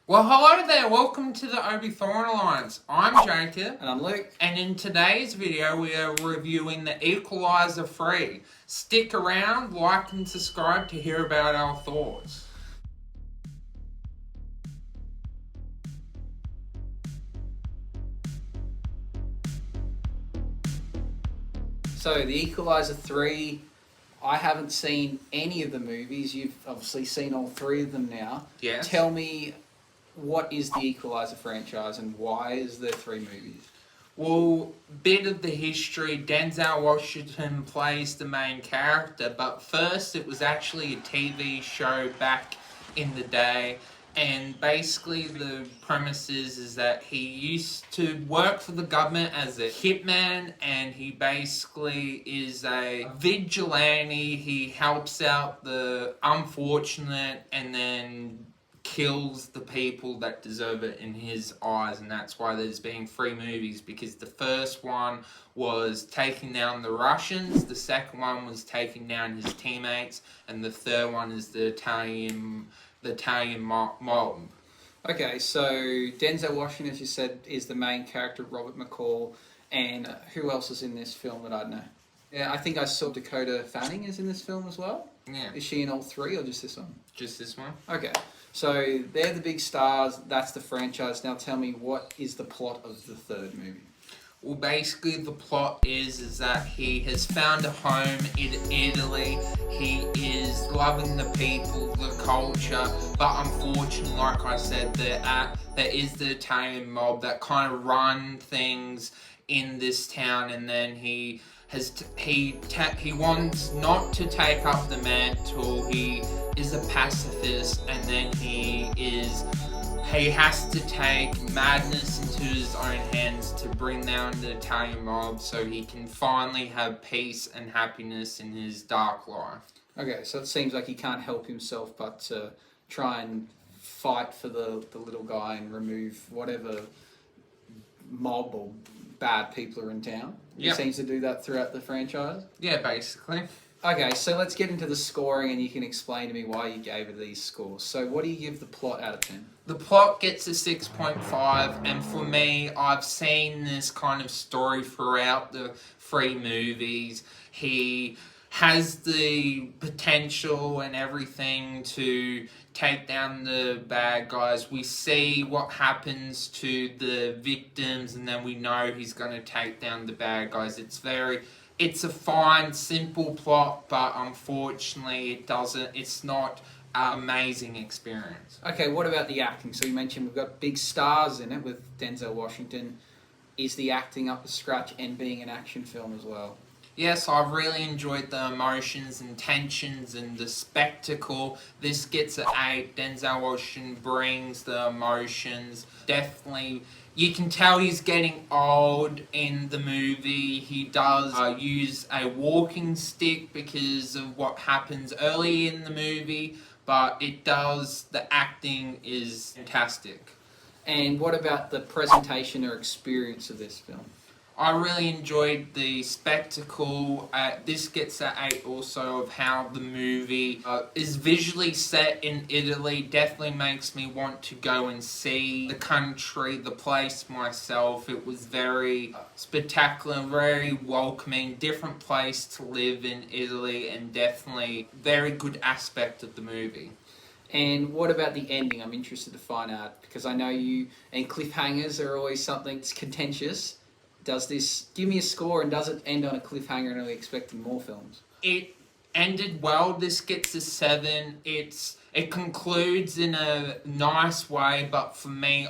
Well, hello there. Welcome to the Obi Thorn Alliance. I'm Jacob. And I'm Luke. And in today's video, we are reviewing the Equalizer 3. Stick around, like and subscribe to hear about our thoughts. So, The Equalizer 3, I haven't seen any of the movies. You've obviously seen all three of them now. Yes. Tell me, what is the Equalizer franchise and why is there three movies? Well, bit of the history. Denzel Washington plays the main character, but first it was actually a TV show back in the day. And basically the premise is that he used to work for the government as a hitman, and he basically is a vigilante. He helps out the unfortunate and then kills the people that deserve it in his eyes, and that's why there's been three movies, because the first one was taking down the Russians, the second one was taking down his teammates, and the third one is the Italian mob. Okay, so Denzel Washington, as you said, is the main character, Robert McCall, and who else is in this film that I know? Yeah, I think I saw Dakota Fanning is in this film as well. Yeah. Is she in all three or just this one? Just this one. Okay, so they're the big stars, that's the franchise. Now tell me, what is the plot of the third movie? Well, basically the plot is that he has found a home in Italy. He is loving the people, the culture, but unfortunately, like I said, there is the Italian mob that kind of run things in this town, and then he wants not to take up the mantle. He is a pacifist, and then he has to take madness into his own hands to bring down the Italian mob so he can finally have peace and happiness in his dark life. Okay, so it seems like he can't help himself but to try and fight for the little guy and remove whatever mob or bad people are in town. Yep. He seems to do that throughout the franchise. Yeah, basically. Okay, so let's get into the scoring and you can explain to me why you gave it these scores. So what do you give the plot out of 10? The plot gets a 6.5, and for me, I've seen this kind of story throughout the three movies. He has the potential and everything to take down the bad guys. We see what happens to the victims, and then we know he's going to take down the bad guys. It's a fine, simple plot, but unfortunately it's not an amazing experience. Okay, what about the acting? So you mentioned we've got big stars in it with Denzel Washington. Is the acting up to scratch and being an action film as well? Yes, I've really enjoyed the emotions and tensions and the spectacle. This gets an 8. Denzel Washington brings the emotions. Definitely, you can tell he's getting old in the movie. He does use a walking stick because of what happens early in the movie, but the acting is fantastic. And what about the presentation or experience of this film? I really enjoyed the spectacle. This gets an 8 also of how the movie is visually set in Italy. Definitely makes me want to go and see the country, the place myself. It was very spectacular, very welcoming, different place to live in Italy, and definitely very good aspect of the movie. And what about the ending? I'm interested to find out, because I know you, and cliffhangers are always something that's contentious. Does this give me a score, and does it end on a cliffhanger, and are we expecting more films? It ended well. This gets a 7. It concludes in a nice way, but for me,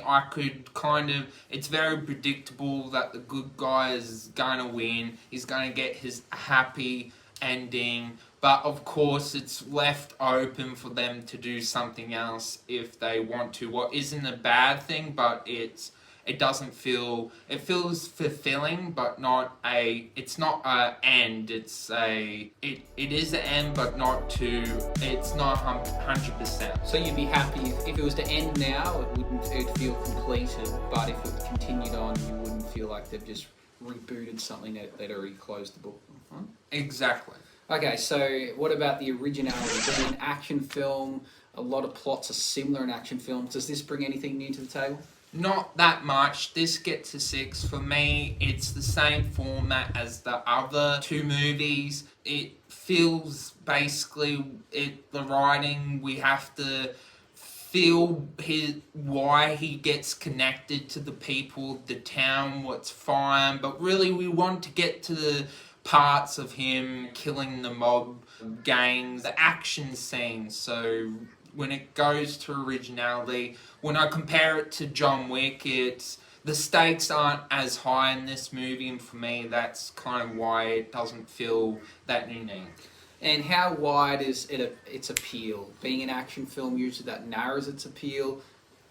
it's very predictable that the good guy is going to win. He's going to get his happy ending, but of course it's left open for them to do something else if they want to. What isn't a bad thing, but it feels fulfilling, but it's not an end. It is an end, but it's not 100%. So you'd be happy if it was to end now, it would feel completed, but if it continued on, you wouldn't feel like they've just rebooted something that they'd already closed the book on? Exactly. Okay, so what about the originality? Being an action film, a lot of plots are similar in action films. Does this bring anything new to the table? Not that much. This gets a 6. For me, it's the same format as the other two movies. It feels basically the writing, we have to feel why he gets connected to the people, the town, what's fine, but really we want to get to the parts of him killing the mob gangs, the action scenes. So when it goes to originality, when I compare it to John Wick, the stakes aren't as high in this movie, and for me that's kind of why it doesn't feel that unique. And how wide is its appeal? Being an action film, usually that narrows its appeal.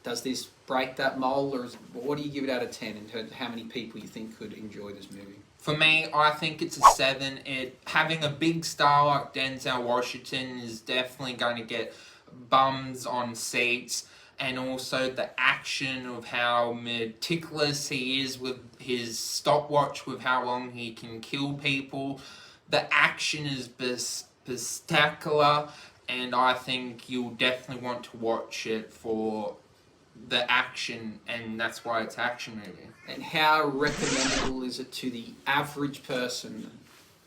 Does this break that mold, or what do you give it out of 10 in terms of how many people you think could enjoy this movie? For me, I think it's a 7. Having a big star like Denzel Washington is definitely going to get bums on seats, and also the action of how meticulous he is with his stopwatch, with how long he can kill people. The action is spectacular, and I think you'll definitely want to watch it for the action, and that's why it's an action movie. And how recommendable is it to the average person?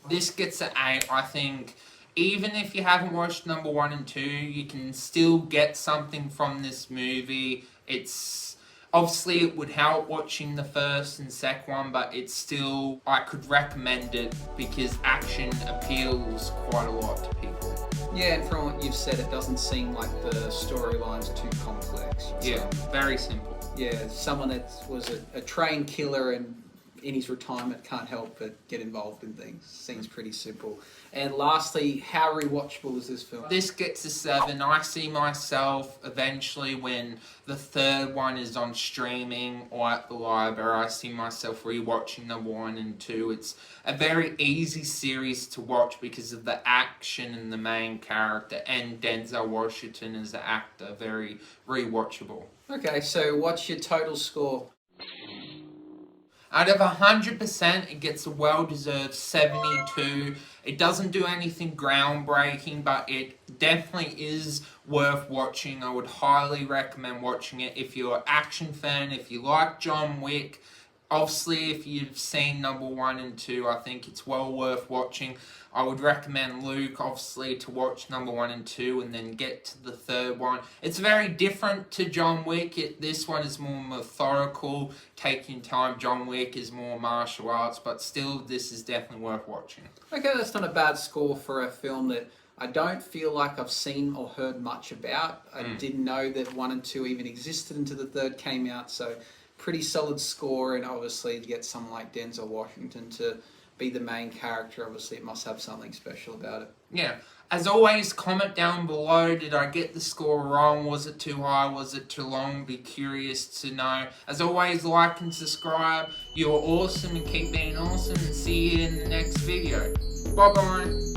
This gets an 8. I think even if you haven't watched number 1 and 2, you can still get something from this movie. It's obviously it would help watching the first and second one, but it's still, I could recommend it because action appeals quite a lot to people. Yeah, and from what you've said, it doesn't seem like the storyline's too complex. Yeah, very simple. Yeah, someone that was a trained killer and in his retirement can't help but get involved in things. Seems pretty simple. And lastly, how rewatchable is this film? This gets a 7. I see myself eventually when the third one is on streaming or at the library, I see myself rewatching number 1 and 2. It's a very easy series to watch because of the action and the main character, and Denzel Washington as the actor, very rewatchable. Okay, so what's your total score? Out of 100%, it gets a well-deserved 72. It doesn't do anything groundbreaking, but it definitely is worth watching. I would highly recommend watching it if you're an action fan, if you like John Wick. Obviously, if you've seen number 1 and 2, I think it's well worth watching. I would recommend Luke, obviously, to watch number 1 and 2 and then get to the third one. It's very different to John Wick. This one is more methodical, taking time. John Wick is more martial arts, but still, this is definitely worth watching. Okay, that's not a bad score for a film that I don't feel like I've seen or heard much about. I didn't know that 1 and 2 even existed until the third came out, so pretty solid score. And obviously to get someone like Denzel Washington to be the main character, obviously it must have something special about it. Yeah. As always, comment down below. Did I get the score wrong? Was it too high? Was it too long? Be curious to know. As always, like and subscribe. You're awesome and keep being awesome, and see you in the next video. Bye bye.